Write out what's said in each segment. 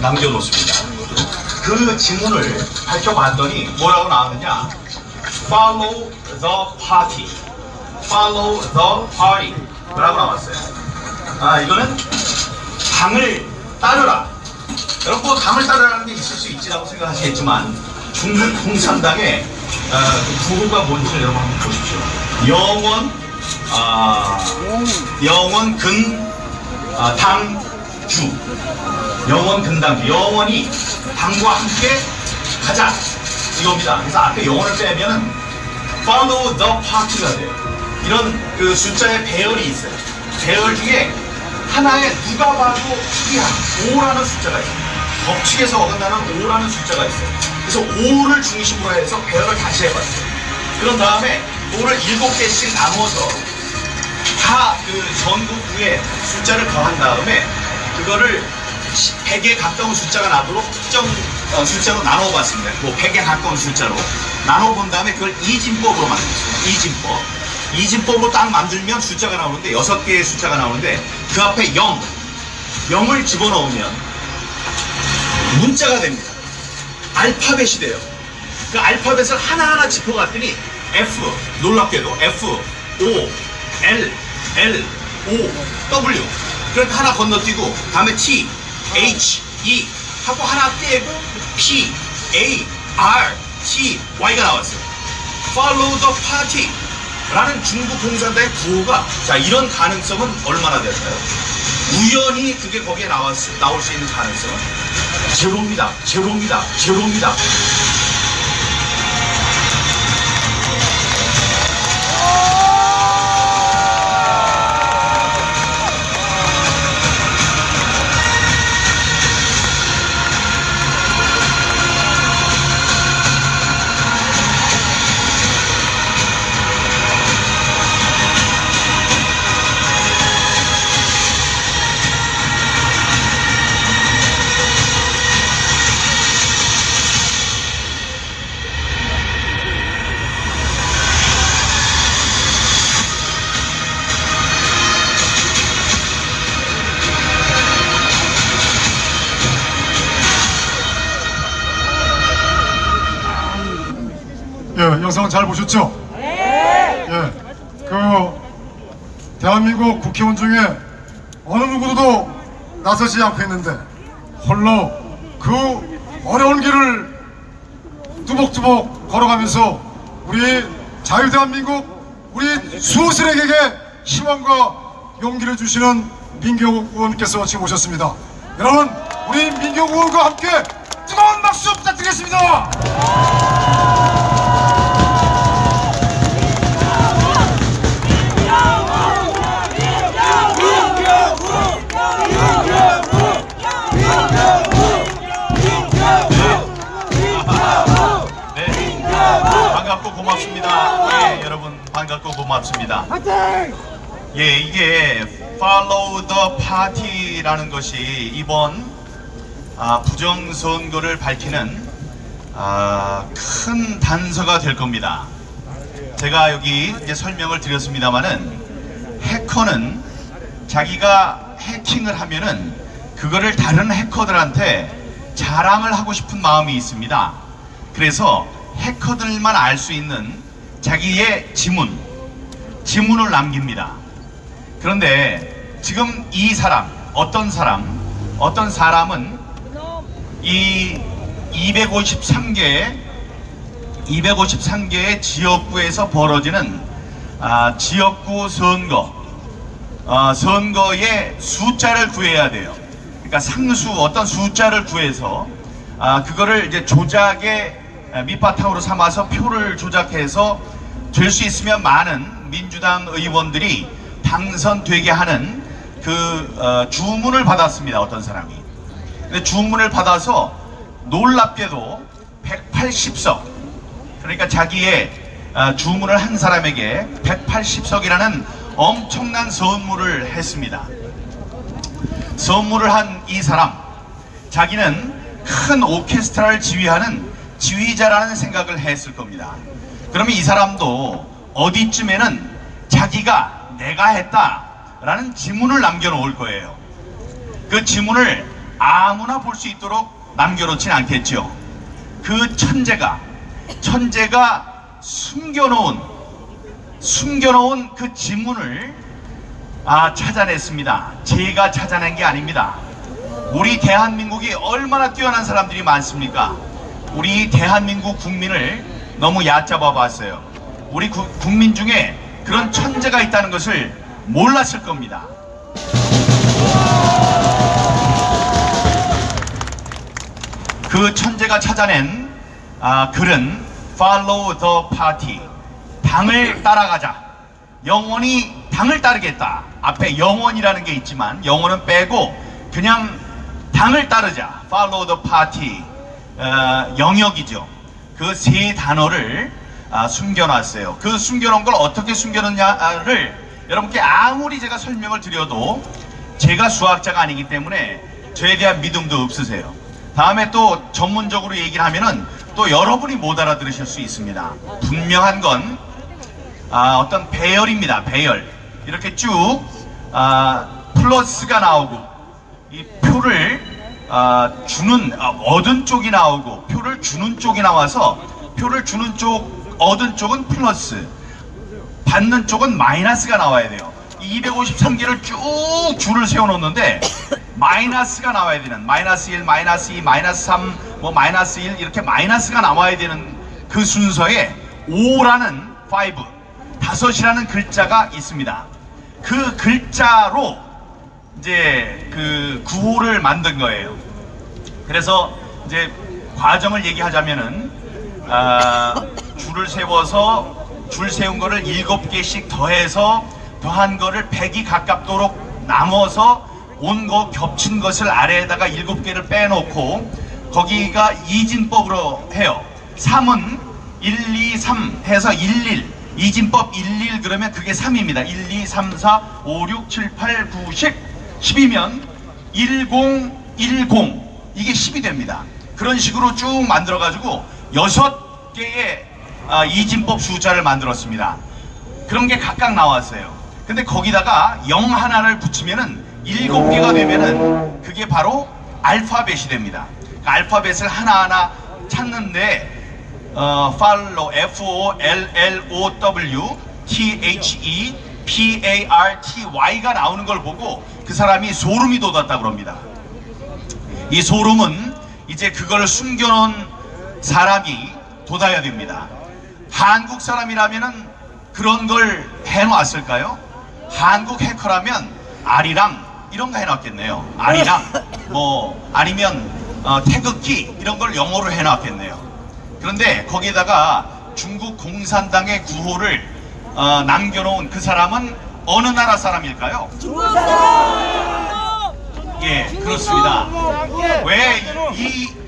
남겨놓습니다. 그 지문을 밝혀봤더니 뭐라고 나왔느냐? Follow the party. Follow the party. 라고 나왔어요. 이거는 당을 따르라. 여러분, 뭐 당을 따르라는 게 있을 수 있지라고 생각하시겠지만 중국 공산당의 구호가 뭔지를 여러분 한번 보십시오. 영원 당주. 영원 근당주. 영원히 당과 함께 가자. 이겁니다. 그래서 앞에 영원을 빼면은 follow the party가 돼요. 이런 그 숫자의 배열이 있어요. 배열 중에 하나에 누가 봐도 특이한 5라는 숫자가 있어요. 법칙에서 어긋나는 5라는 숫자가 있어요. 그래서 5를 중심으로 해서 배열을 다시 해봤어요. 그런 다음에 5를 7개씩 나누어서 다 그 전국구에 숫자를 더한 다음에 그거를 100에 가까운 숫자가 나도록 특정 숫자로 나눠봤습니다. 뭐 100에 가까운 숫자로 나눠본 다음에 그걸 이진법으로 만들었어요. 이진법. 이진법으로 딱 만들면 숫자가 나오는데 6개의 숫자가 나오는데 그 앞에 0을 집어넣으면 문자가 됩니다. 알파벳이 돼요. 그 알파벳을 하나하나 짚어갔더니 F, 놀랍게도 F, O, L, L, O, W. 그렇게 하나 건너뛰고 다음에 T, H, E 하고 하나 떼고 P, A, R, T, Y가 나왔어요. Follow the party 라는 중국 공산당의 구호가, 자, 이런 가능성은 얼마나 될까요? 우연히 그게 거기에 나올 수 있는 가능성은 제로입니다. 제로입니다. 제로입니다. 예, 영상은 잘 보셨죠? 네. 예, 대한민국 국회의원 중에 어느 누구도 나서지 않고 있는데 홀로 그 어려운 길을 뚜벅뚜벅 걸어가면서 우리 자유대한민국 우리 수호실에게 희망과 용기를 주시는 민경욱 의원께서 지금 오셨습니다. 여러분, 우리 민경욱 의원과 함께 뜨거운 박수 부탁드리겠습니다. 반갑고 고맙습니다. 예, 여러분 반갑고 고맙습니다. 예, 이게 Follow the Party라는 것이 이번 부정선거를 밝히는 큰 단서가 될 겁니다. 제가 여기 이제 설명을 드렸습니다만은 해커는 자기가 해킹을 하면은 그거를 다른 해커들한테 자랑을 하고 싶은 마음이 있습니다. 그래서 해커들만 알 수 있는 자기의 지문을 남깁니다. 그런데 지금 이 사람, 어떤 사람은 이 253개의 지역구에서 벌어지는 지역구 선거의 숫자를 구해야 돼요. 그러니까 상수 어떤 숫자를 구해서 그거를 이제 조작의 밑바탕으로 삼아서 표를 조작해서 될 수 있으면 많은 민주당 의원들이 당선되게 하는 그 주문을 받았습니다. 어떤 사람이. 근데 주문을 받아서 놀랍게도 180석, 그러니까 자기의 주문을 한 사람에게 180석이라는 엄청난 선물을 했습니다. 선물을 한 이 사람, 자기는 큰 오케스트라를 지휘하는 지휘자라는 생각을 했을 겁니다. 그러면 이 사람도 어디쯤에는 자기가 내가 했다라는 지문을 남겨놓을 거예요. 그 지문을 아무나 볼 수 있도록 남겨놓진 않겠죠. 그 천재가 숨겨놓은 그 지문을 찾아냈습니다. 제가 찾아낸 게 아닙니다. 우리 대한민국이 얼마나 뛰어난 사람들이 많습니까? 우리 대한민국 국민을 너무 얕잡아 봤어요. 우리 국민 중에 그런 천재가 있다는 것을 몰랐을 겁니다. 그 천재가 찾아낸 글은 Follow the Party, 당을 따라가자. 영원히 당을 따르겠다. 앞에 영원이라는 게 있지만 영원은 빼고 그냥 당을 따르자. Follow the Party, 영역이죠. 그 세 단어를 숨겨놨어요. 그 숨겨놓은 걸 어떻게 숨겨놓냐를 여러분께 아무리 제가 설명을 드려도 제가 수학자가 아니기 때문에 저에 대한 믿음도 없으세요. 다음에 또 전문적으로 얘기를 하면은 또 여러분이 못 알아들으실 수 있습니다. 분명한 건 어떤 배열입니다. 배열. 이렇게 쭉 플러스가 나오고 이 표를 얻은 쪽이 나오고 표를 주는 쪽이 나와서 표를 주는 쪽, 얻은 쪽은 플러스, 받는 쪽은 마이너스가 나와야 돼요. 이 253개를 쭉 줄을 세워놓는데 마이너스가 나와야 되는, 마이너스 1, 마이너스 2, 마이너스 3, 뭐 마이너스 1 이렇게 마이너스가 나와야 되는 그 순서에 5라는 5이라는 글자가 있습니다. 그 글자로 이제 그 구호를 만든 거예요. 그래서 이제 과정을 얘기하자면은 줄을 세워서 줄 세운 거를 7개씩 더해서 더한 거를 100이 가깝도록 나눠서 온 거 겹친 것을 아래에다가 7개를 빼놓고 거기가 이진법으로 해요. 3은 1, 2, 3 해서 11, 이진법 11 그러면 그게 3입니다. 1, 2, 3, 4, 5, 6, 7, 8, 9, 10 10이면 10, 10 이게 10이 됩니다. 그런 식으로 쭉 만들어 가지고 6개의 이진법 숫자를 만들었습니다. 그런 게 각각 나왔어요. 근데 거기다가 0 하나를 붙이면은 7개가 되면은 그게 바로 알파벳이 됩니다. 그 알파벳을 하나하나 찾는데 follow, F-O-L-L-O-W T-H-E-P-A-R-T-Y가 나오는 걸 보고 그 사람이 소름이 돋았다고 합니다. 이 소름은 이제 그걸 숨겨놓은 사람이 돋아야 됩니다. 한국 사람이라면은 그런 걸 해놨을까요? 한국 해커라면 아리랑 이런 거 해놨겠네요. 아리랑 뭐 아니면 태극기 이런 걸 영어로 해놨겠네요. 그런데 거기에다가 중국 공산당의 구호를 남겨놓은 그 사람은 어느 나라 사람일까요? 중국 사람! 예, 그렇습니다. 왜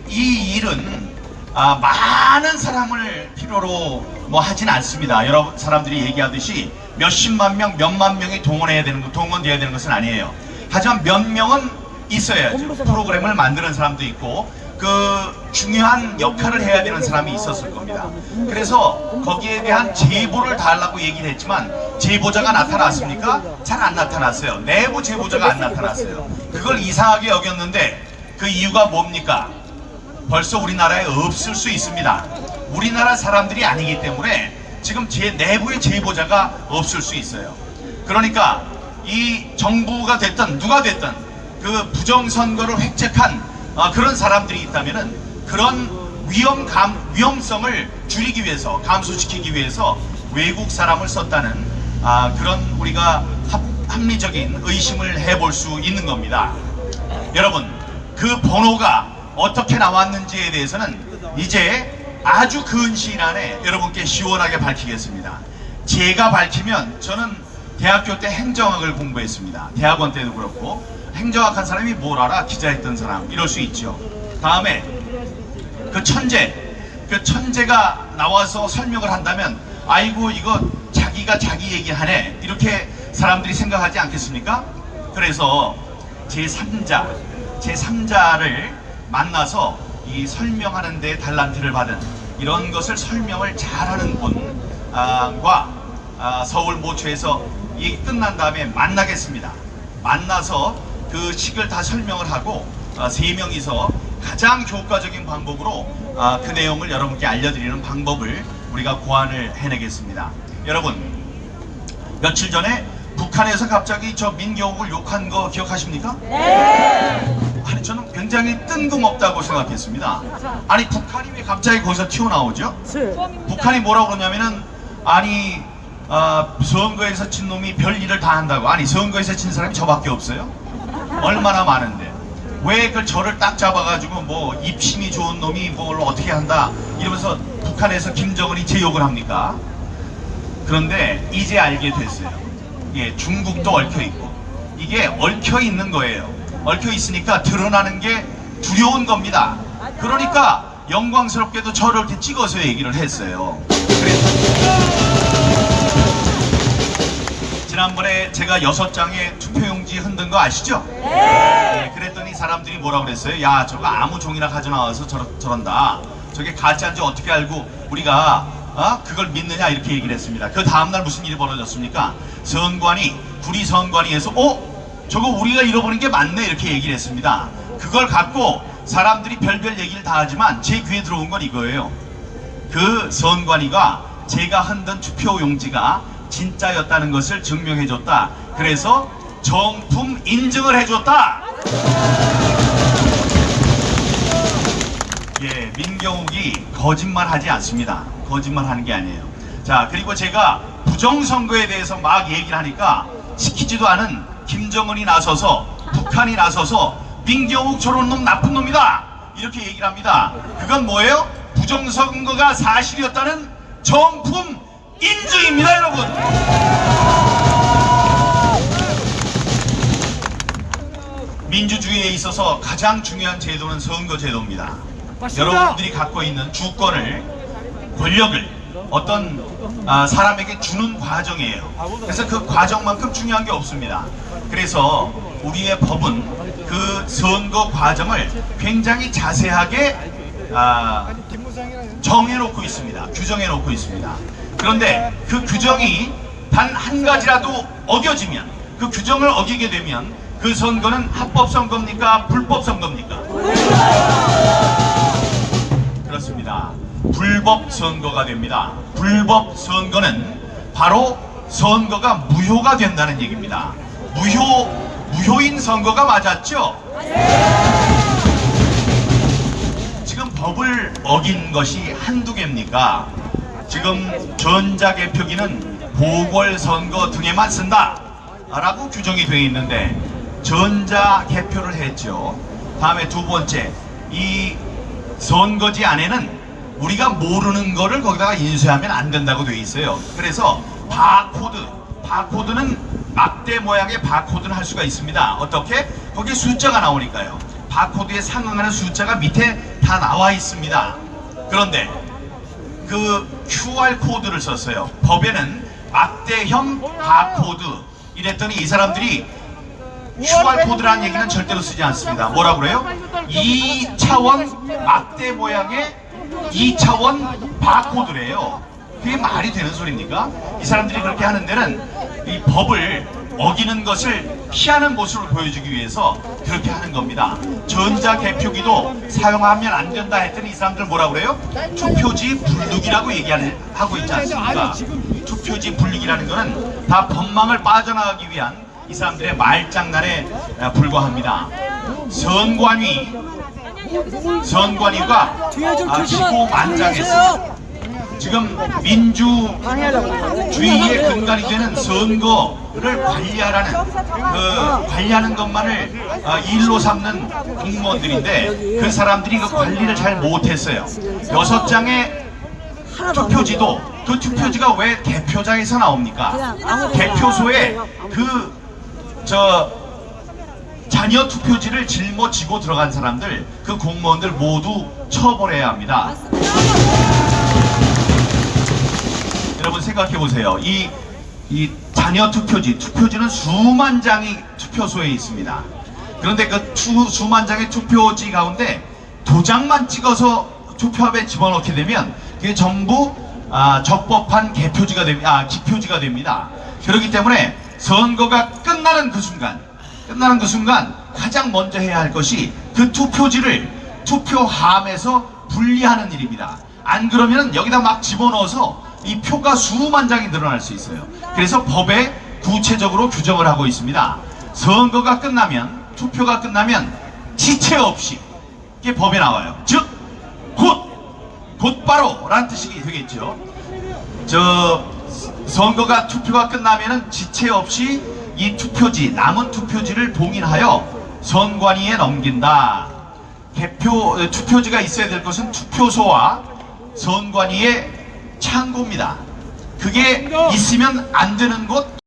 이 일은 많은 사람을 필요로 뭐 하진 않습니다. 여러 사람들이 얘기하듯이 몇십만 명, 몇만 명이 동원돼야 되는 것은 아니에요. 하지만 몇 명은 있어야죠. 프로그램을 만드는 사람도 있고 그 중요한 역할을 해야 되는 사람이 있었을 겁니다. 그래서 거기에 대한 제보를 달라고 얘기를 했지만 제보자가 나타났습니까? 잘 안 나타났어요. 내부 제보자가 안 나타났어요. 그걸 이상하게 여겼는데 그 이유가 뭡니까? 벌써 우리나라에 없을 수 있습니다. 우리나라 사람들이 아니기 때문에 지금 제 내부의 제보자가 없을 수 있어요. 그러니까 이 정부가 됐든 누가 됐든 그 부정선거를 획책한 그런 사람들이 있다면은 그런 위험성을 줄이기 위해서, 감소시키기 위해서 외국 사람을 썼다는 그런 우리가 합리적인 의심을 해볼 수 있는 겁니다. 여러분, 그 번호가 어떻게 나왔는지에 대해서는 이제 아주 근 시일 안에 여러분께 시원하게 밝히겠습니다. 제가 밝히면, 저는 대학교 때 행정학을 공부했습니다. 대학원 때도 그렇고 행정학한 사람이 뭘 알아? 기자했던 사람 이럴 수 있죠. 다음에 그 천재가 나와서 설명을 한다면 아이고 이거 자기가 자기 얘기하네 이렇게 사람들이 생각하지 않겠습니까? 그래서 제3자를 만나서 이 설명하는 데 달란트를 받은 이런 것을 설명을 잘하는 분과 서울 모처에서 이 끝난 다음에 만나겠습니다. 만나서 그 식을 다 설명을 하고 3명이서 가장 효과적인 방법으로 그 내용을 여러분께 알려드리는 방법을 우리가 고안을 해내겠습니다. 여러분, 며칠 전에 북한에서 갑자기 저 민경욱을 욕한 거 기억하십니까? 네. 아니, 저는 굉장히 뜬금없다고 생각했습니다. 아니, 북한이 왜 갑자기 거기서 튀어나오죠? 북한이 뭐라고 그러냐면은, 아니, 선거에서 친 놈이 별 일을 다 한다고. 아니, 선거에서 친 사람이 저밖에 없어요? 얼마나 많은데. 왜 그 저를 딱 잡아가지고 뭐 입심이 좋은 놈이 뭘 어떻게 한다 이러면서 북한에서 김정은이 제 욕을 합니까? 그런데 이제 알게 됐어요. 예, 중국도 얽혀있고 이게 얽혀있는 거예요. 얽혀있으니까 드러나는 게 두려운 겁니다. 그러니까 영광스럽게도 저를 이렇게 찍어서 얘기를 했어요. 지난번에 제가 6장의 투표용지 흔든 거 아시죠? 네. 그랬더니 사람들이 뭐라 그랬어요? 야, 저거 아무 종이나 가져나와서 저런다. 저게 가짜인지 어떻게 알고 우리가 그걸 믿느냐 이렇게 얘기를 했습니다. 그 다음날 무슨 일이 벌어졌습니까? 선관위, 구리선관위에서 저거 우리가 잃어버린 게 맞네 이렇게 얘기를 했습니다. 그걸 갖고 사람들이 별별 얘기를 다 하지만 제 귀에 들어온 건 이거예요. 그 선관위가 제가 흔든 투표용지가 진짜였다는 것을 증명해줬다. 그래서 정품 인증을 해줬다. 예, 민경욱이 거짓말하지 않습니다. 거짓말하는 게 아니에요. 자, 그리고 제가 부정선거에 대해서 막 얘기를 하니까 시키지도 않은 김정은이 나서서, 북한이 나서서 민경욱 저런 놈 나쁜 놈이다 이렇게 얘기를 합니다. 그건 뭐예요? 부정선거가 사실이었다는 정품 인증입니다, 여러분. 민주주의에 있어서 가장 중요한 제도는 선거제도입니다. 맞습니다. 여러분들이 갖고 있는 주권을, 권력을 어떤 사람에게 주는 과정이에요. 그래서 그 과정만큼 중요한 게 없습니다. 그래서 우리의 법은 그 선거 과정을 굉장히 자세하게 정해놓고 있습니다. 규정해놓고 있습니다. 그런데 그 규정이 단 한 가지라도 어겨지면, 그 규정을 어기게 되면 그 선거는 합법 선거입니까? 불법 선거입니까? 그렇습니다. 불법 선거가 됩니다. 불법 선거는 바로 선거가 무효가 된다는 얘기입니다. 무효인 선거가 맞았죠? 지금 법을 어긴 것이 한두 개입니까? 지금 전자개표기는 보궐선거 등에만 쓴다 라고 규정이 되어 있는데 전자개표를 했죠. 다음에 두 번째, 이 선거지 안에는 우리가 모르는 거를 거기다가 인쇄하면 안 된다고 되어 있어요. 그래서 바코드는 막대 모양의 바코드를 할 수가 있습니다. 어떻게? 거기에 숫자가 나오니까요. 바코드에 상응하는 숫자가 밑에 다 나와 있습니다. 그런데 그 QR코드를 썼어요. 법에는 막대형 바코드 이랬더니 이 사람들이 QR코드라는 얘기는 절대로 쓰지 않습니다. 뭐라고 그래요? 2차원 막대 모양의 2차원 바코드래요. 그게 말이 되는 소리입니까? 이 사람들이 그렇게 하는 데는 이 법을 어기는 것을 피하는 모습을 보여주기 위해서 그렇게 하는 겁니다. 전자개표기도 사용하면 안 된다 했더니 이 사람들 뭐라고 그래요? 투표지 분류기라고 얘기하고 있지 않습니까? 투표지 분류기라는 거는 다 법망을 빠져나가기 위한 이 사람들의 말장난에 불과합니다. 선관위가 기고만장했습니다. 지금 민주주의의 근간이 되는 선거를 관리하는 것만을 일로 삼는 공무원들인데 그 사람들이 그 관리를 잘 못했어요. 6장의 투표지도 그 투표지가 왜 개표장에서 나옵니까? 개표소에 자녀 투표지를 짊어지고 들어간 사람들, 그 공무원들 모두 처벌해야 합니다. 여러분 생각해 보세요. 이 자녀 투표지는 수만 장이 투표소에 있습니다. 그런데 그 수만 장의 투표지 가운데 도장만 찍어서 투표함에 집어넣게 되면 그게 전부 적법한 기표지가 됩니다. 그렇기 때문에 선거가 끝나는 그 순간 가장 먼저 해야 할 것이 그 그 투표지를 투표함에서 분리하는 일입니다. 안 그러면 여기다 막 집어넣어서 이 표가 수만 장이 늘어날 수 있어요. 그래서 법에 구체적으로 규정을 하고 있습니다. 선거가 끝나면, 투표가 끝나면 지체 없이, 이게 법에 나와요. 즉 곧바로 라는 뜻이 되겠죠. 선거가, 투표가 끝나면은 지체 없이 이 투표지, 남은 투표지를 봉인하여 선관위에 넘긴다. 투표지가 있어야 될 것은 투표소와 선관위의 창고입니다. 그게 있으면 안 되는 곳